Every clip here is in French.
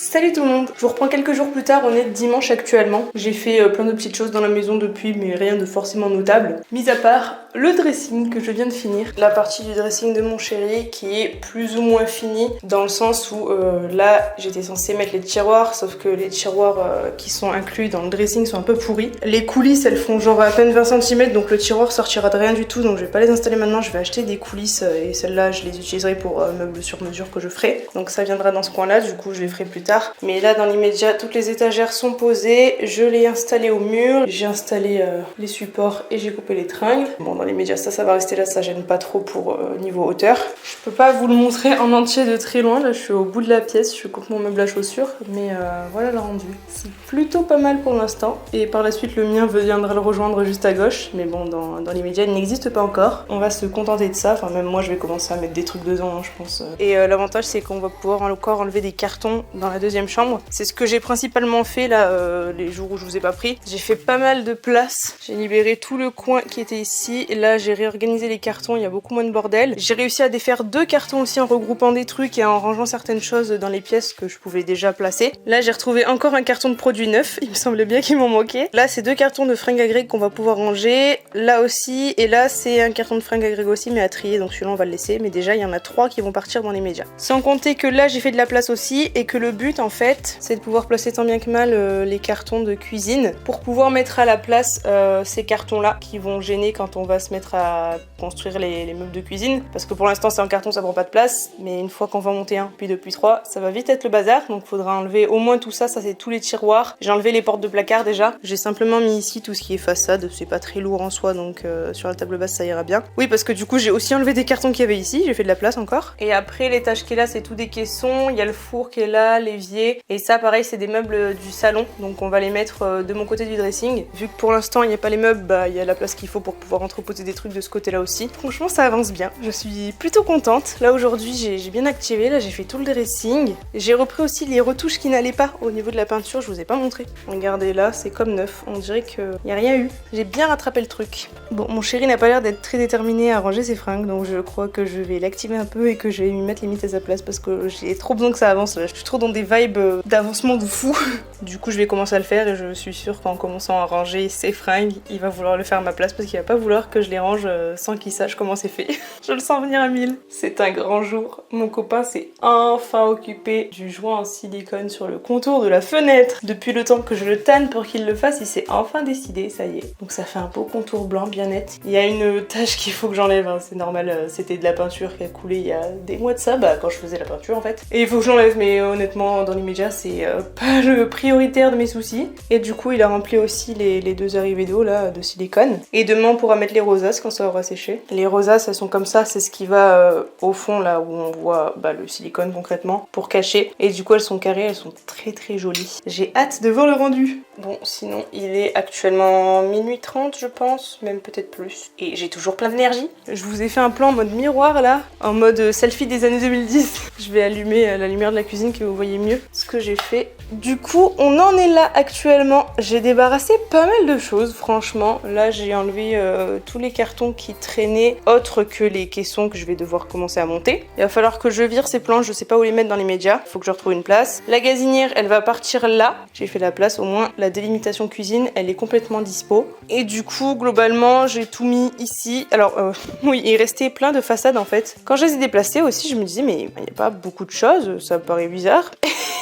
Salut tout le monde. Je vous reprends quelques jours plus tard, on est dimanche actuellement. J'ai fait plein de petites choses dans la maison depuis, mais rien de forcément notable. Mis à part le dressing que je viens de finir. La partie du dressing de mon chéri qui est plus ou moins finie, dans le sens où là j'étais censée mettre les tiroirs, sauf que les tiroirs qui sont inclus dans le dressing sont un peu pourris. Les coulisses elles font genre à peine 20 cm, donc le tiroir sortira de rien du tout, donc je vais pas les installer maintenant, je vais acheter des coulisses et celles-là je les utiliserai pour meubles sur mesure que je ferai. Donc ça viendra dans ce coin là, du coup je les ferai plus tard. Mais là dans l'immédiat toutes les étagères sont posées, je l'ai installé au mur, j'ai installé les supports et j'ai coupé les tringles. Bon dans l'immédiat ça va rester là, ça gêne pas trop pour niveau hauteur. Je peux pas vous le montrer en entier de très loin, là je suis au bout de la pièce, je coupe mon meuble à chaussures, mais voilà le rendu. C'est plutôt pas mal pour l'instant et par la suite le mien viendra le rejoindre juste à gauche, mais bon dans l'immédiat il n'existe pas encore. On va se contenter de ça, enfin même moi je vais commencer à mettre des trucs dedans hein, je pense. Et l'avantage c'est qu'on va pouvoir encore enlever des cartons dans la deuxième chambre. C'est ce que j'ai principalement fait là les jours où je vous ai pas pris. J'ai fait pas mal de place, j'ai libéré tout le coin qui était ici et là j'ai réorganisé les cartons, il y a beaucoup moins de bordel. J'ai réussi à défaire 2 cartons aussi en regroupant des trucs et en rangeant certaines choses dans les pièces que je pouvais déjà placer. Là j'ai retrouvé encore un carton de produits neufs, il me semblait bien qu'il m'en manquait. Là c'est 2 cartons de fringues à Greg qu'on va pouvoir ranger, là aussi, et là c'est un carton de fringues à Greg aussi mais à trier, donc celui-là on va le laisser, mais déjà il y en a 3 qui vont partir dans les médias. Sans compter que là j'ai fait de la place aussi et que le but en fait c'est de pouvoir placer tant bien que mal les cartons de cuisine pour pouvoir mettre à la place ces cartons là qui vont gêner quand on va se mettre à construire les meubles de cuisine, parce que pour l'instant c'est en carton, ça prend pas de place, mais une fois qu'on va monter un, puis 2, puis 3, ça va vite être le bazar, donc faudra enlever au moins tout ça, ça c'est tous les tiroirs. J'ai enlevé les portes de placard déjà, j'ai simplement mis ici tout ce qui est façade, c'est pas très lourd en soi, donc sur la table basse ça ira bien. Oui parce que du coup j'ai aussi enlevé des cartons qu'il y avait ici, j'ai fait de la place encore. Et après l'étage qui est là c'est tout des caissons, il y a le four qui est là, l'évier, et ça pareil c'est des meubles du salon, donc on va les mettre de mon côté du dressing. Vu que pour l'instant il n'y a pas les meubles, bah il y a la place qu'il faut pour pouvoir entreposer des trucs de ce côté là aussi. Franchement ça avance bien, je suis plutôt contente. Là aujourd'hui j'ai bien activé, là j'ai fait tout le dressing. J'ai repris aussi les retouches qui n'allaient pas au niveau de la peinture, je vous ai pas montré. Regardez là, c'est comme neuf, on dirait qu'il n'y a rien eu. J'ai bien rattrapé le truc. Bon, mon chéri n'a pas l'air d'être très déterminé à ranger ses fringues, donc je crois que je vais l'activer un peu et que je vais lui mettre les limites à sa place parce que j'ai trop besoin que ça avance là. Je suis trop dans des vibes d'avancement de fou. Du coup je vais commencer à le faire et je suis sûre qu'en commençant à ranger ses fringues, il va vouloir le faire à ma place parce qu'il va pas vouloir que je les range sans qu'il sache comment c'est fait. Je le sens venir à 1000. C'est un grand jour. Mon copain s'est enfin occupé du joint en silicone sur le contour de la fenêtre. Depuis le temps que je le tanne pour qu'il le fasse, il s'est enfin décidé, ça y est. Donc ça fait un beau contour blanc bien net. Il y a une tache qu'il faut que j'enlève, hein. C'est normal, c'était de la peinture qui a coulé il y a des mois de ça, bah quand je faisais la peinture en fait. Et il faut que j'enlève, mais honnêtement dans l'immédiat c'est pas le prioritaire de mes soucis. Et du coup il a rempli aussi les 2 arrivées d'eau là de silicone. Et demain on pourra mettre les rosaces quand ça aura séché. Les rosaces elles sont comme ça, c'est ce qui va au fond là où on voit le silicone concrètement pour cacher. Et du coup elles sont carrées, elles sont très très jolies. J'ai hâte de voir le rendu. Bon sinon il est actuellement minuit 30 je pense, même peut-être plus. Et j'ai toujours plein d'énergie. Je vous ai fait un plan en mode miroir là, en mode selfie des années 2010. Je vais allumer la lumière de la cuisine que vous voyez mieux ce que j'ai fait. Du coup on en est là actuellement. J'ai débarrassé pas mal de choses franchement. Là j'ai enlevé tous les cartons qui traînaient autres que les caissons que je vais devoir commencer à monter. Il va falloir que je vire ces planches, je sais pas où les mettre dans les médias. Il faut que je retrouve une place. La gazinière elle va partir là. J'ai fait la place, au moins la délimitation cuisine elle est complètement dispo. Et du coup globalement j'ai tout mis ici. Alors oui il restait plein de façades en fait. Quand je les ai déplacées aussi je me disais mais il n'y a pas beaucoup de choses, ça me paraît bizarre.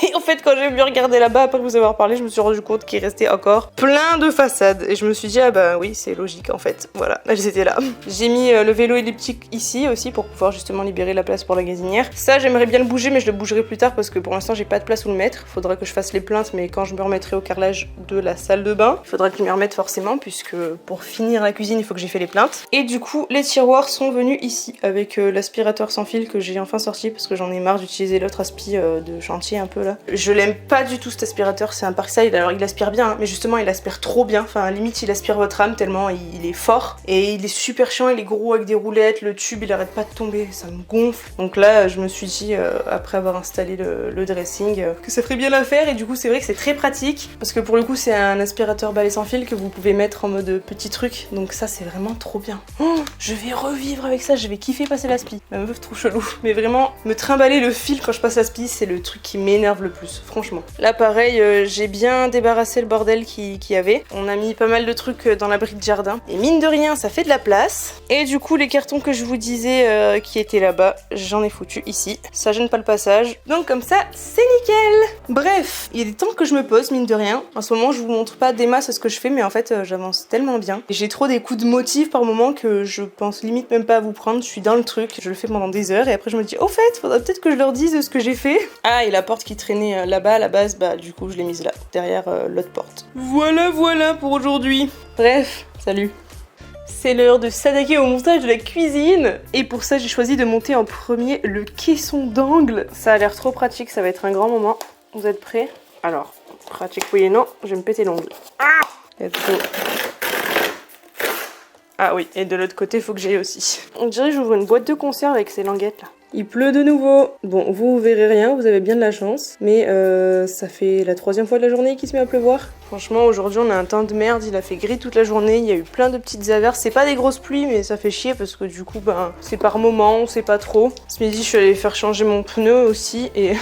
Et en fait quand j'ai mieux regardé là-bas après vous avoir parlé je me suis rendu compte qu'il restait encore plein de façades. Et je me suis dit ah bah oui c'est logique en fait. Voilà, elles étaient là. J'ai mis le vélo elliptique ici aussi pour pouvoir justement libérer la place pour la gazinière. Ça j'aimerais bien le bouger mais je le bougerai plus tard parce que pour l'instant j'ai pas de place où le mettre. Faudra que je fasse les plaintes mais quand je me remettrai au carrelage de la salle de bain, il faudra que je m'y remette forcément puisque pour finir la cuisine il faut que j'ai fait les plaintes. Et du coup les tiroirs sont venus ici avec l'aspirateur sans fil que j'ai enfin sorti parce que j'en ai marre d'utiliser l'autre aspi de chantier un peu là. Je l'aime pas du tout cet aspirateur, c'est un Parkside, alors il aspire bien hein, mais justement il aspire trop bien, enfin limite il aspire votre âme tellement il est fort et il est super chiant, il est gros avec des roulettes, le tube il arrête pas de tomber, ça me gonfle. Donc là je me suis dit après avoir installé le dressing que ça ferait bien l'affaire et du coup c'est vrai que c'est très pratique parce que pour le coup c'est un aspirateur balai sans fil que vous pouvez mettre en mode petit truc, donc ça c'est vraiment trop bien. Oh, je vais revivre avec ça, je vais kiffer passer l'aspi. Ma meuf trop chelou, mais vraiment me trimballer le fil quand je passe l'aspi, c'est le truc qui m'énerve le plus, franchement. Là pareil, j'ai bien débarrassé le bordel qu'il y avait. On a mis pas mal de trucs dans l'abri de jardin, et mine de rien ça fait de la place. Et du coup les cartons que je vous disais qui étaient là-bas, j'en ai foutu ici. Ça gêne pas le passage, donc comme ça c'est nickel. Bref, il est temps que je me pose, mine de rien. En ce moment je vous montre pas des masses ce que je fais, mais en fait j'avance tellement bien. Et j'ai trop des coups de motif par moment que je pense limite même pas à vous prendre. Je suis dans le truc, je le fais pendant des heures et après je me dis au fait faudrait peut-être que je leur dise ce que j'ai fait. Ah, et la porte qui traînait là-bas à la base, bah du coup je l'ai mise là, derrière l'autre porte. Voilà pour aujourd'hui. Bref, salut. C'est l'heure de s'attaquer au montage de la cuisine. Et pour ça j'ai choisi de monter en premier le caisson d'angle. Ça a l'air trop pratique, ça va être un grand moment. Vous êtes prêts? Alors, pratique oui et non, je vais me péter l'ongle. Let's go. Ah oui, et de l'autre côté, faut que j'aille aussi. On dirait que j'ouvre une boîte de conserve avec ces languettes là. Il pleut de nouveau. Bon, vous verrez rien, vous avez bien de la chance. Mais ça fait la 3e fois de la journée qu'il se met à pleuvoir. Franchement, aujourd'hui, on a un temps de merde. Il a fait gris toute la journée. Il y a eu plein de petites averses. C'est pas des grosses pluies, mais ça fait chier parce que du coup, ben, c'est par moment, on sait pas trop. Ce midi, je suis allée faire changer mon pneu aussi. Et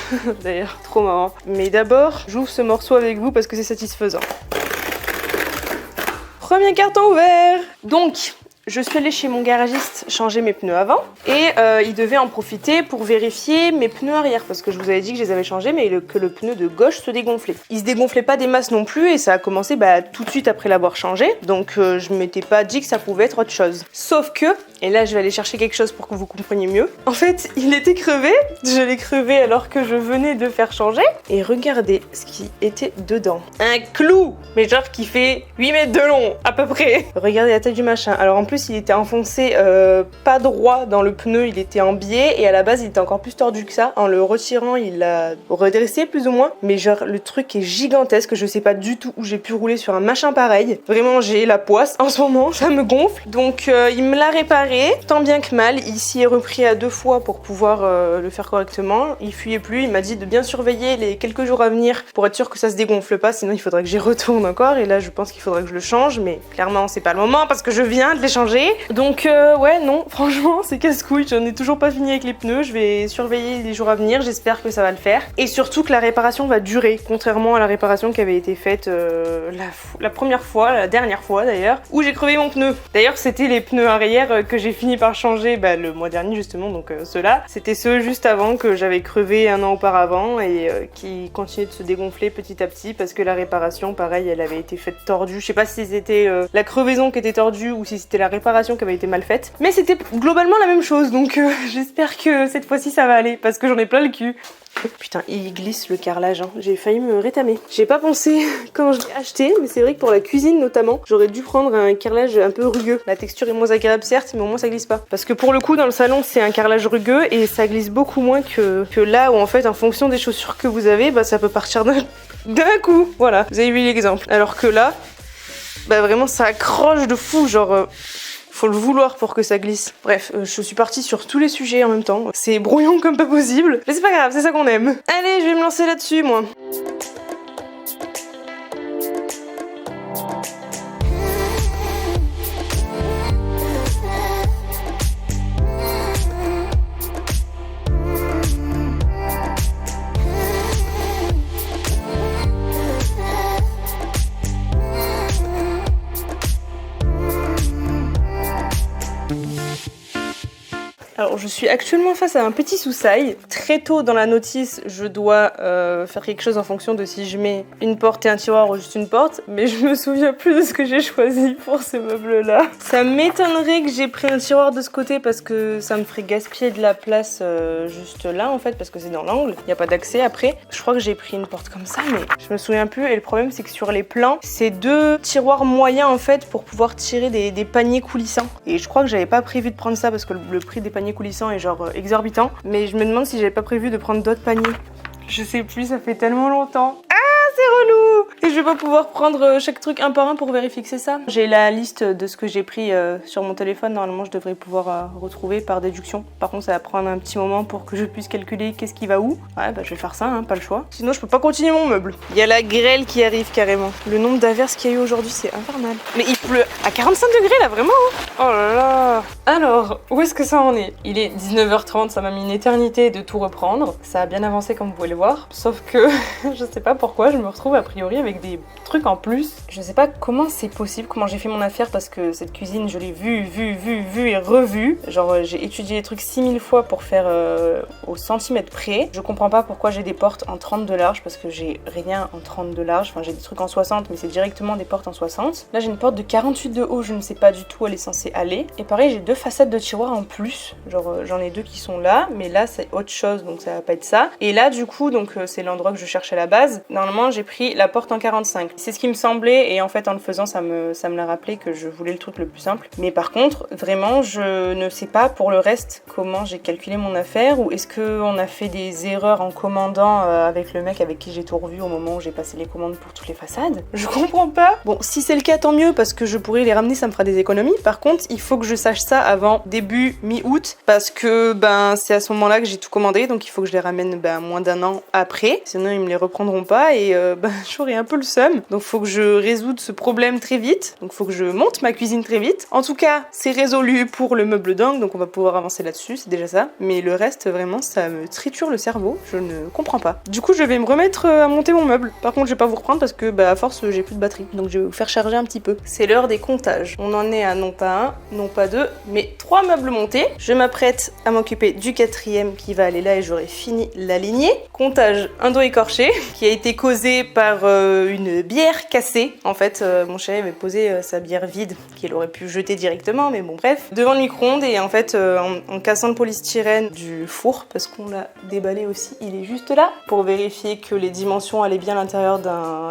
d'ailleurs, trop marrant. Mais d'abord, j'ouvre ce morceau avec vous parce que c'est satisfaisant. Premier carton ouvert. Donc, je suis allée chez mon garagiste changer mes pneus avant et il devait en profiter pour vérifier mes pneus arrière parce que je vous avais dit que je les avais changés mais que le pneu de gauche se dégonflait. Il se dégonflait pas des masses non plus et ça a commencé tout de suite après l'avoir changé, donc je m'étais pas dit que ça pouvait être autre chose. Sauf que, et là je vais aller chercher quelque chose pour que vous compreniez mieux, en fait il était crevé, je l'ai crevé alors que je venais de faire changer et regardez ce qui était dedans. Un clou, mais genre qui fait 8 mètres de long à peu près. Regardez la taille du machin. Alors en plus il était enfoncé pas droit dans le pneu, il était en biais et à la base il était encore plus tordu que ça. En le retirant il l'a redressé plus ou moins, mais genre le truc est gigantesque, je sais pas du tout où j'ai pu rouler sur un machin pareil. Vraiment j'ai la poisse en ce moment, ça me gonfle. Donc il me l'a réparé, tant bien que mal. Il s'y est repris à 2 fois pour pouvoir le faire correctement. Il fuyait plus, il m'a dit de bien surveiller les quelques jours à venir pour être sûr que ça se dégonfle pas, sinon il faudrait que j'y retourne encore et là je pense qu'il faudrait que je le change, mais clairement c'est pas le moment parce que je viens de les changer. Donc ouais non, franchement c'est casse-couille, j'en ai toujours pas fini avec les pneus, je vais surveiller les jours à venir, j'espère que ça va le faire. Et surtout que la réparation va durer, contrairement à la réparation qui avait été faite la première fois, la dernière fois d'ailleurs, où j'ai crevé mon pneu. D'ailleurs c'était les pneus arrière que j'ai fini par changer le mois dernier justement, donc ceux-là, c'était ceux juste avant que j'avais crevé un an auparavant et qui continuaient de se dégonfler petit à petit parce que la réparation pareil elle avait été faite tordue. Je sais pas si c'était la crevaison qui était tordue ou si c'était la réparation qui avait été mal faite, mais c'était globalement la même chose, donc j'espère que cette fois-ci ça va aller parce que j'en ai plein le cul. Putain, il glisse le carrelage, hein. J'ai failli me rétamer. J'ai pas pensé quand je l'ai acheté, mais c'est vrai que pour la cuisine notamment, j'aurais dû prendre un carrelage un peu rugueux. La texture est moins agréable certes, mais au moins ça glisse pas. Parce que pour le coup, dans le salon, c'est un carrelage rugueux et ça glisse beaucoup moins que là où en fait, en fonction des chaussures que vous avez, ça peut partir d'un coup. Voilà, vous avez vu l'exemple. Alors que là, vraiment ça accroche de fou, genre... faut le vouloir pour que ça glisse. Bref, je suis partie sur tous les sujets en même temps. C'est brouillon comme pas possible. Mais c'est pas grave, c'est ça qu'on aime. Allez, je vais me lancer là-dessus, moi. Alors je suis actuellement face à un petit souci. Très tôt dans la notice, je dois faire quelque chose en fonction de si je mets une porte et un tiroir ou juste une porte, mais je me souviens plus de ce que j'ai choisi pour ce meuble-là. Ça m'étonnerait que j'ai pris un tiroir de ce côté parce que ça me ferait gaspiller de la place juste là en fait, parce que c'est dans l'angle, il n'y a pas d'accès après. Je crois que j'ai pris une porte comme ça, mais je me souviens plus et le problème c'est que sur les plans, c'est 2 tiroirs moyens en fait pour pouvoir tirer des paniers coulissants. Et je crois que j'avais pas prévu de prendre ça parce que le prix des paniers coulissant est genre exorbitant, mais je me demande si j'avais pas prévu de prendre d'autres paniers. Je sais plus, ça fait tellement longtemps. Ah, c'est relou. Et je vais pas pouvoir prendre chaque truc un par un pour vérifier que c'est ça. J'ai la liste de ce que j'ai pris sur mon téléphone. Normalement, je devrais pouvoir retrouver par déduction. Par contre, ça va prendre un petit moment pour que je puisse calculer qu'est-ce qui va où. Ouais, bah je vais faire ça, hein, pas le choix. Sinon, je peux pas continuer mon meuble. Il y a la grêle qui arrive carrément. Le nombre d'averses qu'il y a eu aujourd'hui, c'est infernal. Mais il pleut à 45 degrés là, vraiment. Oh là là. Alors, où est-ce que ça en est? Il est 19h30, ça m'a mis une éternité de tout reprendre. Ça a bien avancé comme vous pouvez le voir. Sauf que je sais pas pourquoi, je me retrouve a priori avec des trucs en plus. Je sais pas comment c'est possible, comment j'ai fait mon affaire parce que cette cuisine, je l'ai vue et revue. Genre, j'ai étudié les trucs 6000 fois pour faire au centimètre près. Je comprends pas pourquoi j'ai des portes en 30 de large parce que j'ai rien en 30 de large. Enfin, j'ai des trucs en 60, mais c'est directement des portes en 60. Là, j'ai une porte de 48 de haut, je ne sais pas du tout où elle est censée aller. Et pareil, j'ai 2 façades de tiroirs en plus. Genre, j'en ai 2 qui sont là, mais là, c'est autre chose, donc ça va pas être ça. Et là, du coup, donc c'est l'endroit que je cherche à la base. Normalement, j'ai pris la porte en 45. C'est ce qui me semblait, et en fait, en le faisant, ça me l'a rappelé que je voulais le truc le plus simple. Mais par contre, vraiment, je ne sais pas pour le reste comment j'ai calculé mon affaire, ou est-ce qu'on a fait des erreurs en commandant avec le mec avec qui j'ai tout revu au moment où j'ai passé les commandes pour toutes les façades. Je comprends pas. Bon, si c'est le cas, tant mieux, parce que je pourrais les ramener, ça me fera des économies. Par contre, il faut que je sache ça avant début mi-août, parce que ben c'est à ce moment-là que j'ai tout commandé, donc il faut que je les ramène moins d'un an après, sinon ils me les reprendront pas et j'aurai un peu le seum. Donc faut que je résoudre ce problème très vite, donc faut que je monte ma cuisine très vite. En tout cas, c'est résolu pour le meuble d'angle, donc on va pouvoir avancer là-dessus, c'est déjà ça. Mais le reste, vraiment, ça me triture le cerveau, je ne comprends pas. Du coup, je vais me remettre à monter mon meuble. Par contre, je vais pas vous reprendre parce que à force, j'ai plus de batterie, donc je vais vous faire charger un petit peu. C'est l'heure des comptages. On en est à non pas un, non pas deux, mais 3 meubles montés. Je m'apprête à m'occuper du 4e qui va aller là et j'aurai fini la lignée. Comptage un doigt écorché qui a été causé par une bière cassée. En fait, mon chéri avait posé sa bière vide qu'il aurait pu jeter directement, mais bon bref, devant le micro-ondes et en fait en cassant le polystyrène du four parce qu'on l'a déballé aussi, il est juste là pour vérifier que les dimensions allaient bien à l'intérieur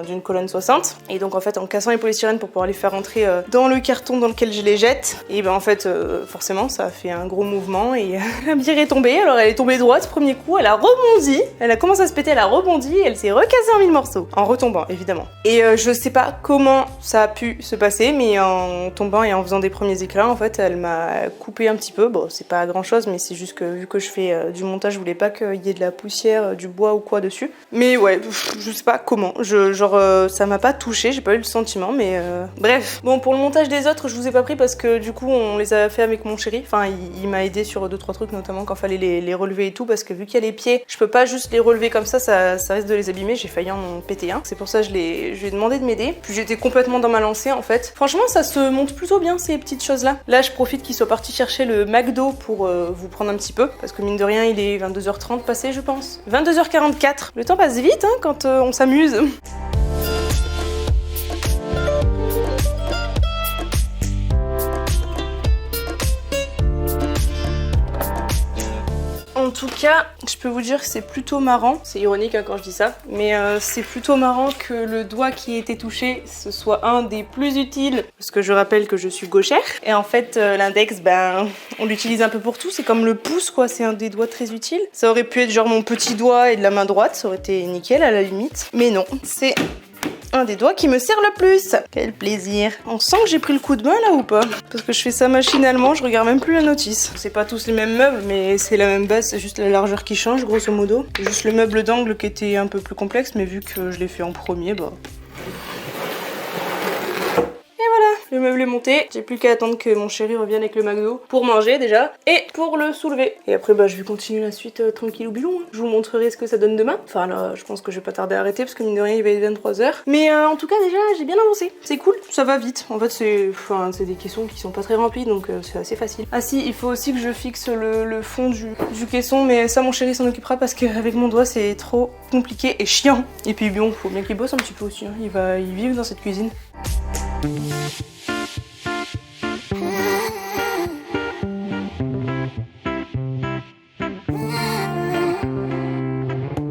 d'une colonne 60. Et donc en fait en cassant les polystyrènes pour pouvoir les faire rentrer dans le carton dans lequel je les jette, et ben en fait forcément ça a fait un gros mouvement et la bière est tombée. Alors elle est tombée droite premier coup, elle a rebondi, elle a commencé à se péter, elle a rebondi, elle s'est recassée en 1000 morceaux en retombant évidemment. Et je sais pas comment ça a pu se passer, mais en tombant et en faisant des premiers éclats en fait elle m'a coupé un petit peu. Bon c'est pas grand chose, mais c'est juste que vu que je fais du montage, je voulais pas qu'il y ait de la poussière, du bois ou quoi dessus. Mais ouais, je sais pas comment, ça m'a pas touché, j'ai pas eu le sentiment, mais bref. Bon, pour le montage des autres, je vous ai pas pris parce que du coup on les a fait avec mon chéri. Enfin il m'a aidé sur 2-3 trucs, notamment quand fallait les relever et tout, parce que vu qu'il y a les pieds, je peux pas juste les relever comme ça risque de les abîmer. J'ai failli en péter un, c'est pour ça que je lui ai demandé de m'aider. Puis j'étais complètement dans ma lancée en fait. Franchement ça se monte plutôt bien ces petites choses là. Là je profite qu'il soit parti chercher le McDo pour vous prendre un petit peu, parce que mine de rien il est 22h30 passé je pense. 22h44, le temps passe vite hein, quand on s'amuse. En tout cas, je peux vous dire que c'est plutôt marrant, c'est ironique hein, quand je dis ça, mais c'est plutôt marrant que le doigt qui a été touché, ce soit un des plus utiles, parce que je rappelle que je suis gauchère, et en fait l'index, on l'utilise un peu pour tout, c'est comme le pouce quoi, c'est un des doigts très utiles. Ça aurait pu être genre mon petit doigt et de la main droite, ça aurait été nickel à la limite, mais non, c'est un des doigts qui me sert le plus. Quel plaisir. On sent que j'ai pris le coup de main là ou pas? Parce que je fais ça machinalement, je regarde même plus la notice. C'est pas tous les mêmes meubles, mais c'est la même base, c'est juste la largeur qui change grosso modo. C'est juste le meuble d'angle qui était un peu plus complexe, mais vu que je l'ai fait en premier, le meuble est monté, j'ai plus qu'à attendre que mon chéri revienne avec le McDo pour manger déjà et pour le soulever. Et après je vais continuer la suite tranquille ou bilou. Je vous montrerai ce que ça donne demain. Enfin là je pense que je vais pas tarder à arrêter parce que mine de rien il va être 23h. Mais en tout cas déjà j'ai bien avancé. C'est cool, ça va vite. En fait c'est des caissons qui sont pas très remplis donc c'est assez facile. Ah si, il faut aussi que je fixe le fond du caisson, mais ça mon chéri s'en occupera parce qu'avec mon doigt c'est trop compliqué et chiant. Et puis bon, faut bien qu'il bosse un petit peu aussi, hein. Il vit dans cette cuisine.